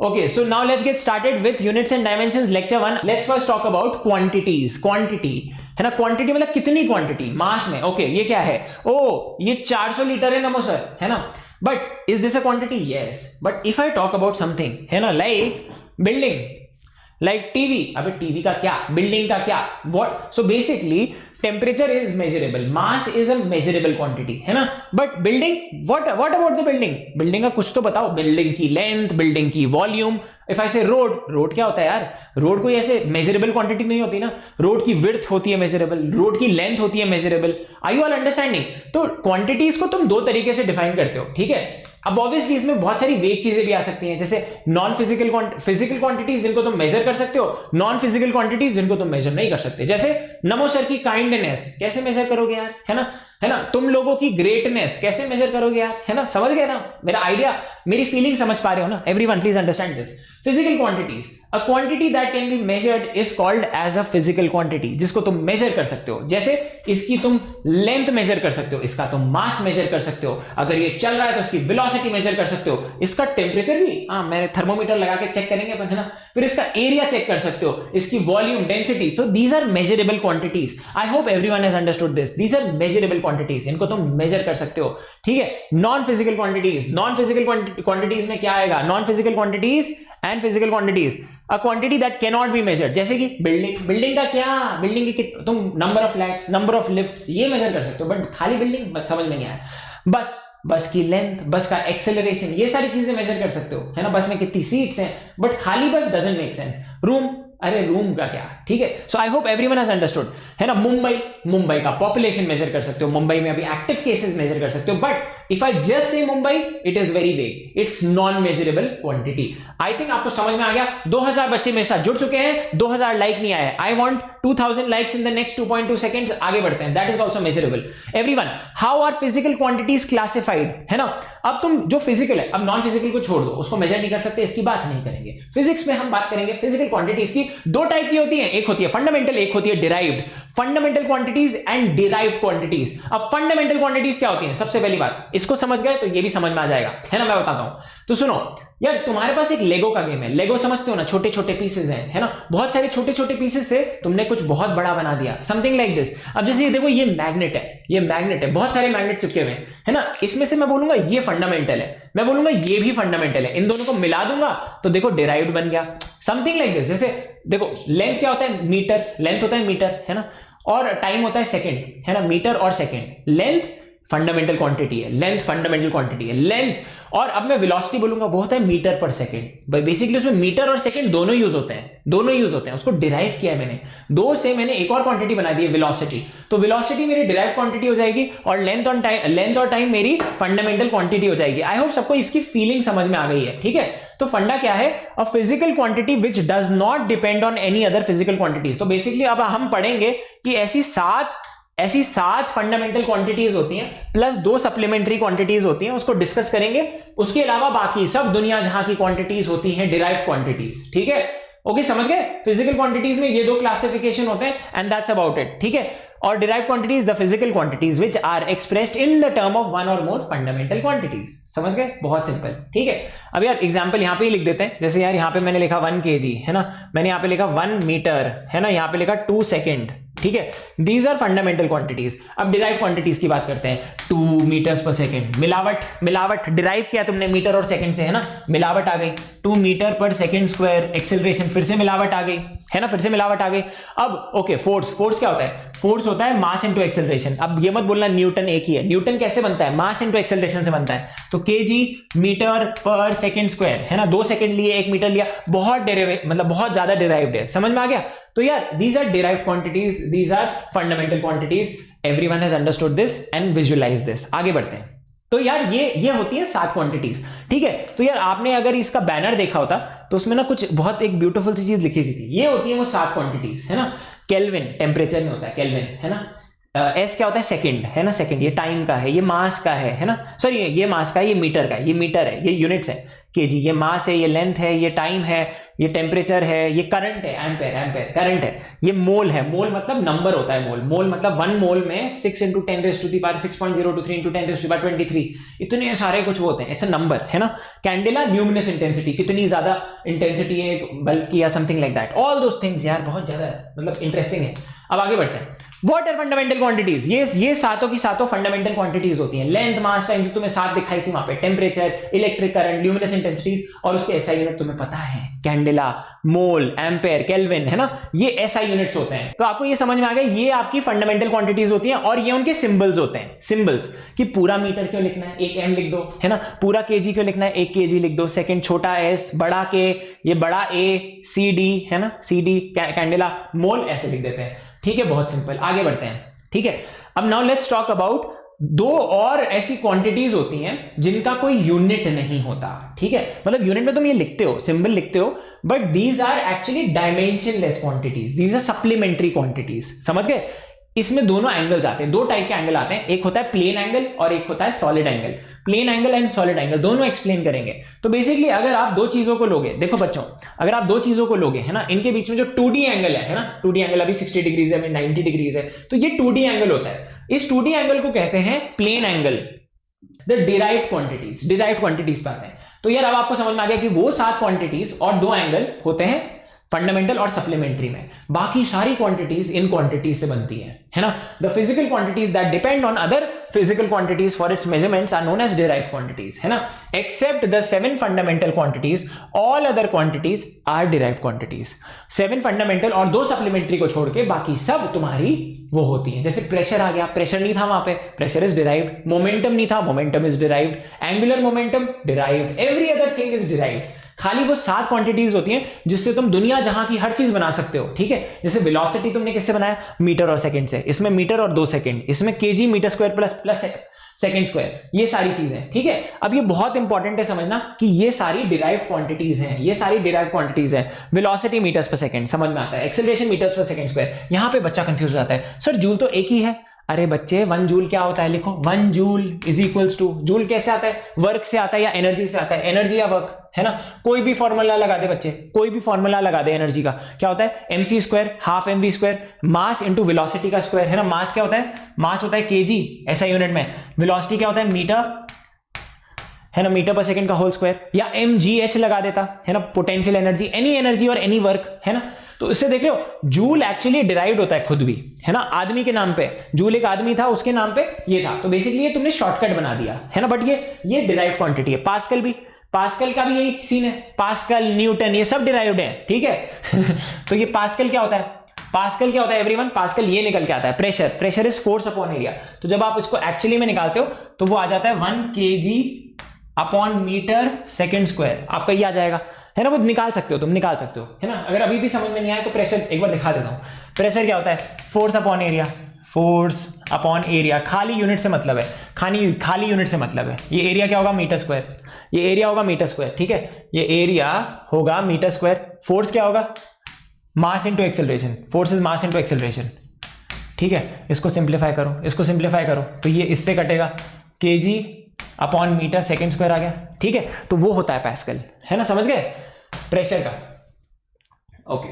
Okay, so now let's get started with units and dimensions lecture 1. Let's first talk about quantities. Quantity है ना, quantity मतलब कितनी quantity मास में. Okay, ये क्या है? Oh, ये 400 लीटर है नमो सर, है ना. But is this a quantity? Yes. But if I talk about something है ना, like building, like TV. अबे टीवी का क्या, बिल्डिंग का क्या, what? So basically temperature is measurable, mass is a measurable quantity, है ना. But building, what about the building? Building का कुछ तो बताओ. Building की length, building की volume. If I say road क्या होता है यार? रोड कोई ऐसे measurable quantity नहीं होती ना. रोड की width होती है measurable, रोड की length होती है measurable. Are you all understanding? तो quantities को तुम दो तरीके से define करते हो, ठीक है. अब ऑब्वियसली इसमें बहुत सारी वेग चीजें भी आ सकती हैं, जैसे नॉन फिजिकल क्वांटिटीज जिनको तुम मेजर कर सकते हो, नॉन फिजिकल क्वांटिटीज जिनको तुम मेजर नहीं कर सकते. जैसे नमो सर की काइंडनेस कैसे मेजर करोगे यार, है ना. तुम लोगों की ग्रेटनेस कैसे मेजर करोगे यार, है ना. समझ गए ना मेरा आइडिया, मेरी फीलिंग समझ पा रहे हो ना. Everyone please understand this. Physical quantities, a quantity that can be measured is called as a physical quantity, जिसको तुम मेजर कर सकते हो. जैसे इसकी तुम लेंथ मेजर कर सकते हो, इसका तुम मास मेजर कर सकते हो, अगर ये चल रहा है तो इसकी वेलोसिटी मेजर कर सकते हो, इसका टेम्परेचर भी मैंने थर्मोमीटर लगा के चेक करेंगे अपन, है ना. फिर इसका एरिया चेक कर सकते हो, इसकी volume, density. So these are measurable quantities. I hope everyone has understood this. These are measurable quantities, इनको तुम मेजर कर सकते हो, ठीक है. Non physical quantities, non physical quantities में क्या आएगा? Non physical quantities and physical quantities, a quantity that can not be measured. जैसे कि बिल्डिंग का क्या, बिल्डिंग की तुम number of flats, number of lifts ये मेजर कर सकते हो, बट खाली बिल्डिंग समझ में नहीं आया. बस की लेंथ, बस का एक्सेलरेशन, ये सारी चीजें मेजर कर सकते हो, है ना. बस में कितनी सीट्स हैं, बट खाली बस डजंट मेक सेंस. अरे रूम का क्या, ठीक है. So I hope everyone has understood, है ना. मुंबई का पॉपुलेशन मेजर कर सकते हो, मुंबई में अभी एक्टिव केसेस मेजर कर सकते हो, but if I just say Mumbai it is very vague, it's non measurable quantity. I think आपको समझ में आ गया. 2000 बच्चे मेरे साथ जुड़ चुके हैं, 2000 लाइक नहीं आए. I want 2000 likes in the next 2.2 seconds. आगे बढ़ते हैं. That is also measurable. Everyone, how are physical quantities classified, है ना. अब तुम जो फिजिकल है, अब नॉन फिजिकल को छोड़ दो, उसको मेजर नहीं कर सकते, इसकी बात नहीं करेंगे. फिजिक्स में हम बात करेंगे फिजिकल क्वांटिटीज की. दो टाइप की होती है, एक होती है फंडामेंटल, एक होती है derived. Fundamental quantities and derived quantities. अब फंडामेंटल क्वांटिटीज क्या होती हैं? सबसे पहली बात, इसको समझ गए तो ये भी समझ में आ जाएगा, है ना. मैं बताता हूं. तो सुनो यार, तुम्हारे पास एक लेगो का गेम है. लेगो समझते हो ना, छोटे छोटे पीसेस हैं, है ना. बहुत सारे छोटे छोटे पीसेस से तुमने कुछ बहुत बड़ा बना दिया, समथिंग लाइक दिस. अब जैसे ये देखो, ये मैग्नेट है, बहुत सारे मैग्नेट चिपके हुए हैं, है ना. इसमें से मैं बोलूंगा ये फंडामेंटल है, मैं बोलूंगा ये भी फंडामेंटल है. इन दोनों को मिला दूंगा तो देखो डिराइव्ड बन गया, समथिंग लाइक दिस. जैसे देखो, लेंथ क्या होता है? मीटर. लेंथ होता है मीटर, है ना. और टाइम होता है सेकेंड, है ना. मीटर और सेकेंड. लेंथ फंडामेंटल क्वांटिटी है, लेंथ फंडामेंटल क्वांटिटी है, लेंथ. और अब मैं वेलोसिटी बोलूंगा, वो होता है मीटर पर सेकंड. बेसिकली उसमें मीटर और सेकंड दोनों यूज होते हैं, उसको डिराइव किया है मैंने. दो से मैंने एक और क्वांटिटी बना दी है, वेलोसिटी. तो वेलोसिटी मेरी डिराइव क्वांटिटी हो जाएगी, और लेंथ और टाइम मेरी फंडामेंटल क्वांटिटी हो जाएगी. आई होप सबको इसकी फीलिंग समझ में आ गई है, ठीक है. तो फंडा क्या है? अ physical quantity which does not depend on any other physical quantities. तो बेसिकली अब हम पढ़ेंगे कि ऐसी सात फंडामेंटल क्वांटिटीज होती हैं, प्लस दो सप्लीमेंट्री क्वांटिटीज होती हैं, उसको डिस्कस करेंगे. उसके अलावा बाकी सब दुनिया जहां की क्वांटिटीज होती हैं डिराइव्ड क्वांटिटीज, ठीक है. ओके, समझ गए. फिजिकल क्वांटिटीज में ये दो क्लासिफिकेशन होते हैं, एंड दैट्स अबाउट इट, ठीक है. और derived quantities, the physical quantities which are expressed in the term of one और मोर फंडामेंटल क्वांटिटीज. समझ गए? बहुत सिंपल, ठीक है. अब यार एग्जांपल यहां पे ही लिख देते हैं. जैसे यार यहां पे मैंने लिखा 1 kg, है ना. मैंने यहां पे लिखा 1 मीटर, है ना. यहां पे लिखा 2 सेकेंड, ठीक है. These are fundamental quantities. अब डिराइव क्वांटिटीज की बात करते हैं. 2 मीटर्स पर सेकेंड. मिलावट डिराइव किया तुमने मीटर और सेकेंड से, है ना. मिलावट आ गई. 2 मीटर पर सेकेंड स्क्वायर. एक्सेलरेशन, फिर से मिलावट आ गई, है ना. फिर से मिलावट आ गई. अब ओके, फोर्स क्या होता है? फोर्स होता है मास इनटू एक्सेलरेशन. अब ये मत बोलना न्यूटन एक ही है. न्यूटन कैसे बनता है? मास इनटू एक्सेलरेशन से बनता है. तो केजी मीटर पर सेकेंड स्क्वायर, है ना. 2 सेकेंड लिए, 1 मीटर लिया, बहुत ज्यादा डिराइव्ड है. समझ में आ गया. तो यार these are derived quantities, these are fundamental quantities. Everyone has understood this and visualize this. आगे बढ़ते हैं. तो यार ये होती है 7 क्वांटिटीज, ठीक है. तो यार आपने अगर इसका बैनर देखा होता तो उसमें ना कुछ बहुत एक ब्यूटीफुल सी चीज लिखी हुई थी. ये होती है वो 7 क्वांटिटीज, है ना. केल्विन टेम्परेचर में होता है, केल्विन, है ना. एस क्या होता है? सेकंड, है ना. सेकंड ये टाइम का है, ये मास का है ना. सॉरी, ये मास का है, ये मीटर का है, ये मीटर है, ये यूनिट्स है. केजी ये मास है, ये लेंथ है, ये टाइम है, ये टेम्परेचर है, ये करंट है, एम्पेयर एम्पेयर करंट है, ये मोल है, मोल मतलब नंबर होता है, मोल मोल मतलब 1 मोल में 6 × 10⁻6.023 × 10⁻23 इतने सारे कुछ वो होते हैं, इट्स अ नंबर है ना। कैंडेला ल्यूमिनस इंटेंसिटी, कितनी ज्यादा इंटेंसिटी है बल्ब की या something like that, all those things यार बहुत ज्यादा मतलब इंटरेस्टिंग है। अब आगे बढ़ते हैं। व्हाट आर फंडामेंटल क्वांटिटीज, ये सातों की सातों फंडामेंटल क्वांटिटीज होती हैं। लेंथ, मास, टाइम जो तुम्हें सात दिखाई थी वहां पे, temperature, electric current, luminous intensities, और उसके एसआई यूनिट तुम्हें पता है, कैंडेला, मोल, एम्पेयर, केल्विन है ना, ये एसआई यूनिट्स होते हैं। तो आपको ये समझ में आ गया, ये आपकी फंडामेंटल क्वांटिटीज होती हैं और ये उनके सिंबल्स होते हैं। सिंबल्स कि पूरा मीटर क्यों लिखना है, एक एम लिख दो है ना, पूरा केजी क्यों लिखना है, एक केजी लिख दो, सेकंड छोटा एस, बड़ा के, ये बड़ा ए, सी डी है ना, सी डी कैंडेला, मोल ऐसे लिख देते हैं। ठीक है, बहुत सिंपल। आगे बढ़ते हैं। ठीक है, अब नाउ लेट्स टॉक अबाउट दो और ऐसी क्वांटिटीज होती हैं जिनका कोई यूनिट नहीं होता। ठीक है, मतलब यूनिट में तुम ये लिखते हो, सिंबल लिखते हो, but these are actually dimensionless quantities, these are supplementary quantities. समझ गए? इसमें दोनों एंगल्स आते हैं, दो टाइप के एंगल आते हैं, एक होता है प्लेन एंगल और एक होता है solid angle. Plane angle and solid angle दोनों एक्सप्लेन करेंगे। तो बेसिकली अगर आप दो चीजों को लोगे, देखो बच्चों, अगर आप दो चीजों को लोगे है ना, इनके बीच में जो 2D एंगल है ना, 2D एंगल अभी 60 डिग्रीज है, अभी 90 डिग्रीज है, तो ये 2D एंगल होता है। इस 2D एंगल को कहते हैं plane angle. The derived quantities पे आते हैं। तो यार अब आपको समझ में आ गया कि वो 7 क्वांटिटीज और 2 एंगल होते हैं फंडामेंटल और सप्लीमेंट्री में, बाकी सारी क्वांटिटीज इन क्वांटिटीज से बनती है ना। The physical quantities that depend on other physical quantities for its measurements are known as derived quantities है ना। Except the 7 fundamental quantities, all other quantities are derived quantities. 7 fundamental और 2 सप्लीमेंट्री को छोड़ के बाकी सब तुम्हारी वो होती है। जैसे प्रेशर आ गया, प्रेशर नहीं था वहां पे, प्रेशर इज डिराइव्ड। मोमेंटम नहीं था, momentum is derived. Angular momentum derived. Every other thing is derived. खाली वो 7 क्वांटिटीज होती हैं जिससे तुम दुनिया जहां की हर चीज बना सकते हो। ठीक है, जैसे वेलोसिटी तुमने किससे बनाया, मीटर और सेकंड से, इसमें मीटर और 2 सेकंड, इसमें KG metre square plus second square, ये सारी चीजें। ठीक है, अब ये बहुत इंपॉर्टेंट है समझना कि ये सारी डिराइव्ड क्वांटिटीज हैं, ये सारी डिराइव्ड क्वांटिटीज हैं। वेलोसिटी मीटर्स पर सेकंड समझ में आता है, एक्सेलरेशन मीटर्स पर सेकंड स्क्वायर। यहां पे बच्चा कंफ्यूज हो जाता है, सर जूल तो एक ही है। अरे बच्चे 1 जूल क्या होता है, लिखो 1 joule is equals to, joule कैसे आता है, वर्क से आता है या एनर्जी से आता है, एनर्जी या वर्क है ना। कोई भी फॉर्मूला लगा दे बच्चे, कोई भी फॉर्मूला लगा दे एनर्जी का, क्या होता है mc square half mv square, mass into velocity का स्क्वायर है ना। मास क्या होता है, मास होता है केजी ऐसा यूनिट में, वेलोसिटी क्या होता है मीटर है ना, मीटर पर सेकंड का होल स्क्वायर, या mgh लगा देता है ना, पोटेंशियल एनर्जी, एनी एनर्जी और एनी वर्क है ना। तो इससे देख रहे हो जूल एक्चुअली डिराइव्ड होता है खुद भी है ना, आदमी के नाम पे, जूल एक आदमी था उसके नाम पे ये था। तो बेसिकली ये तुमने शॉर्टकट बना दिया है ना, बट ये डिराइव्ड क्वांटिटी है। पास्कल भी, पास्कल का भी यही सीन है, पास्कल, न्यूटन, ये सब डिराइव्ड है। ठीक है तो ये पास्कल क्या होता है, पास्कल क्या होता है एवरीवन, पास्कल ये निकल के आता है pressure, pressure is force upon area. तो जब आप इसको एक्चुअली में निकालते हो तो वो आ जाता है 1 kg upon metre second square, आपका ये आ जाएगा है ना। वो निकाल सकते हो, तुम निकाल सकते हो है ना। अगर अभी भी समझ में नहीं आया तो प्रेशर एक बार दिखा देता हूं। प्रेशर क्या होता है, force upon area, force upon area, खाली यूनिट से मतलब है, खाली यूनिट से मतलब है। ये एरिया क्या होगा, मीटर स्क्वायर, ये एरिया होगा मीटर स्क्वायर। ठीक है, ये एरिया होगा मीटर स्क्वायर। फोर्स क्या होगा, mass into acceleration, force is mass into acceleration. ठीक है, इसको सिंप्लीफाई करो, इसको सिंप्लीफाई करो तो ये इससे कटेगा, KG upon metre second square आ गया। ठीक है, तो वो होता है पास्कल है ना, समझ गए प्रेशर का। ओके,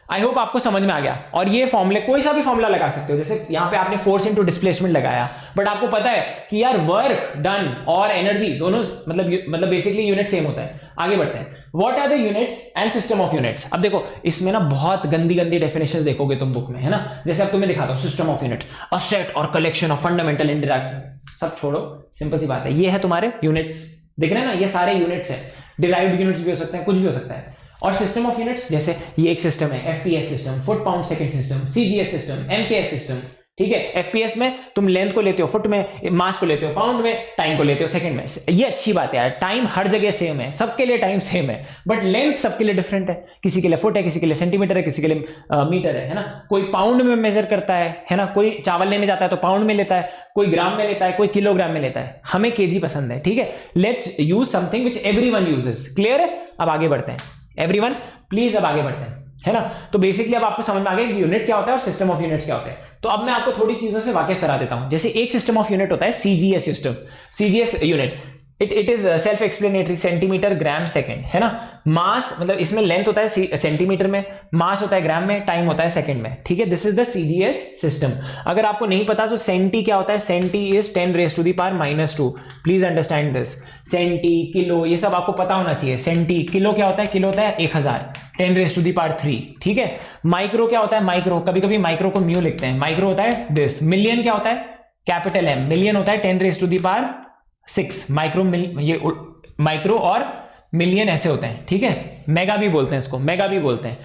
आई होप आपको समझ में आ गया। और ये फॉर्मूले कोई सा भी फॉर्मूला लगा सकते हो, जैसे यहां पे आपने फोर्स इनटू डिस्प्लेसमेंट लगाया, बट आपको पता है कि यार वर्क डन और एनर्जी दोनों मतलब बेसिकली यूनिट सेम होता है। आगे बढ़ते हैं, what are the units and system of units. अब देखो इसमें ना बहुत गंदी डेफिनेशंस देखोगे तुम बुक में है ना। जैसे अब तुम्हें दिखाता हूं, system of units, a set और कलेक्शन ऑफ फंडामेंटल इंटरैक्ट, सब छोड़ो, सिंपल सी बात है, ये है तुम्हारे यूनिट्स, दिख रहे हैं ना, ये सारे यूनिट्स हैं। डिराइव्ड यूनिट्स भी हो सकते हैं, कुछ भी हो सकता है। और सिस्टम ऑफ यूनिट्स, जैसे ये एक सिस्टम है, FPS system, foot pound second system, CGS system, MKS system. ठीक है, एफपीएस में तुम लेंथ को लेते हो फुट में, मास को लेते हो पाउंड में, टाइम को लेते हो सेकंड में। ये अच्छी बात है यार, टाइम हर जगह सेम है, सबके लिए टाइम सेम है, बट लेंथ सबके लिए डिफरेंट है। किसी के लिए फुट है, किसी के लिए सेंटीमीटर है, किसी के लिए मीटर है ना। कोई पाउंड में मेजर करता है ना, कोई चावल लेने जाता है तो पाउंड में लेता है, कोई ग्राम में लेता है, कोई किलोग्राम में लेता है। हमें केजी पसंद है। ठीक है, let's use something which everyone uses. Clear है? अब आगे बढ़ते हैं एवरीवन, प्लीज अब आगे बढ़ते हैं है ना। तो बेसिकली अब आपको समझ में आ गया कि यूनिट क्या होता है और सिस्टम ऑफ यूनिट्स क्या होता है। तो अब मैं आपको थोड़ी चीजों से वाकिफ करा देता हूं। जैसे एक सिस्टम ऑफ यूनिट होता है CGS system, CGS unit, it is self explanatory, centimetre gram second, है ना। मास मतलब इसमें लेंथ होता है सेंटीमीटर में, मास होता है ग्राम में, टाइम होता है सेकंड में, ठीक है। This is the CGS system. अगर आपको नहीं पता तो सेंटी क्या होता है, centi is 10⁻⁻²। Please understand this. Centi, kilo, ये सब आपको पता होना चाहिए। सेंटी, किलो क्या होता है, किलो होता है 1000, 10⁻3, ठीक है। माइक्रो क्या होता है, माइक्रो, कभी कभी माइक्रो को म्यू लिखते हैं, माइक्रो होता है दिस। मिलियन क्या होता है, कैपिटल एम, मिलियन होता है 10⁻6। ये माइक्रो और मिलियन ऐसे होते हैं, ठीक है। मेगा भी बोलते हैं इसको, मेगा भी बोलते हैं।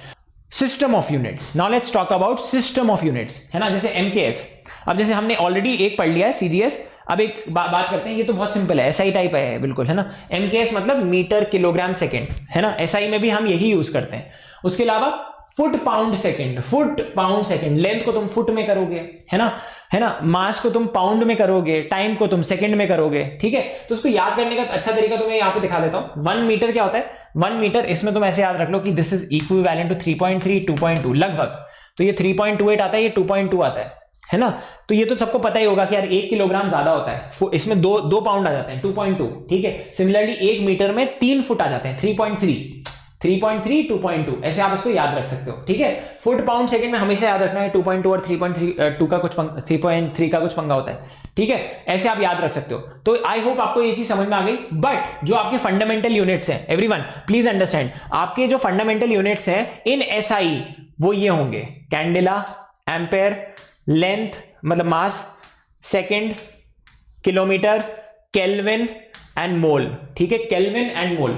System of units, now let's talk about system of units, है ना। जैसे एमकेएस, अब जैसे हमने ऑलरेडी एक पढ़ लिया है सीजीएस, अब एक बात करते हैं, ये तो बहुत सिंपल है, एसआई टाइप है बिल्कुल, है ना। एमकेएस मतलब मीटर किलोग्राम सेकंड, है ना। एसआई में भी हम यही यूज करते हैं। उसके अलावा foot pound second, foot pound second, length को तुम फुट में करोगे, है ना, है ना। मास को तुम पाउंड में करोगे, टाइम को तुम सेकंड में करोगे, ठीक है। तो उसको याद करने का अच्छा तरीका तुम्हें यहां पे दिखा देता हूं। 1 मीटर क्या होता है, 1 मीटर, इसमें तुम ऐसे याद रख लो कि दिस इज इक्विवेलेंट टू 3.3, 2.2 लगभग। तो ये 3.28 आता है, ये 2.2 आता है ना। तो ये तो सबको पता ही होगा कि यार 1 किलोग्राम ज्यादा होता है, इसमें दो पाउंड आ जाते हैं, 2.2, ठीक है। सिमिलरली 1 मीटर में 3 फुट आ जाते हैं, 3.3, 2.2, ऐसे आप इसको याद रख सकते हो, ठीक है। फुट पाउंड सेकंड में हमेशा याद रखना है 2.2 और 3.3 का कुछ 3.3 का कुछ पंगा होता है, ठीक है। ऐसे आप याद रख सकते हो। तो आई होप आपको ये चीज समझ में आ गई। बट जो आपके फंडामेंटल यूनिट्स हैं, एवरीवन प्लीज अंडरस्टैंड, आपके जो फंडामेंटल यूनिट्स हैं इन एसआई वो ये होंगे, कैंडेला, एम्पेयर, लेंथ मतलब mass, second, kilometre, kelvin and mole, ठीक है। Kelvin and mole,